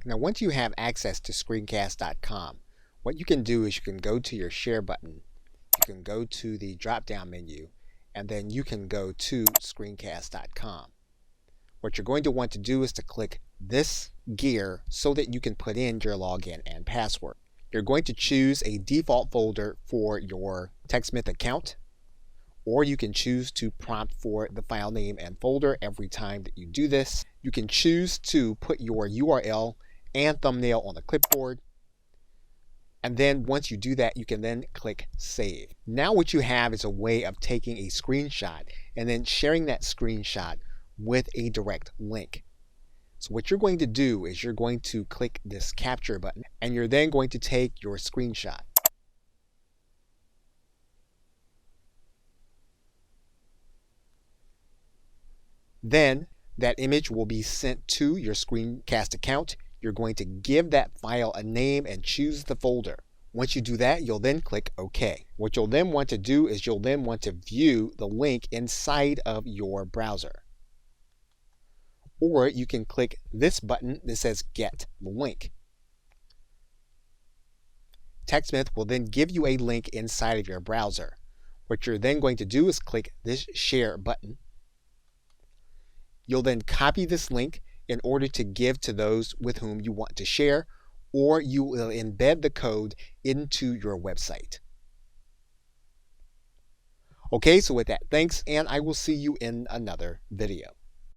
Now, once you have access to Screencast.com, what you can do is you can go to your share button, you can go to the drop-down menu, and then you can go to Screencast.com. What you're going to want to do is to click this gear so that you can put in your login and password. You're going to choose a default folder for your TechSmith account, or you can choose to prompt for the file name and folder every time that you do this. You can choose to put your URL and thumbnail on the clipboard. And then once you do that, you can then click Save. Now what you have is a way of taking a screenshot and then sharing that screenshot with a direct link. So what you're going to do is you're going to click this capture button, and you're then going to take your screenshot. Then that image will be sent to your Screencast account. You're going to give that file a name and choose the folder. Once you do that, you'll then click OK. What you'll then want to do is you'll then want to view the link inside of your browser. Or you can click this button that says Get the Link. TechSmith will then give you a link inside of your browser. What you're then going to do is click this Share button. You'll then copy this link in order to give to those with whom you want to share, or you will embed the code into your website. Okay, so with that, thanks, and I will see you in another video.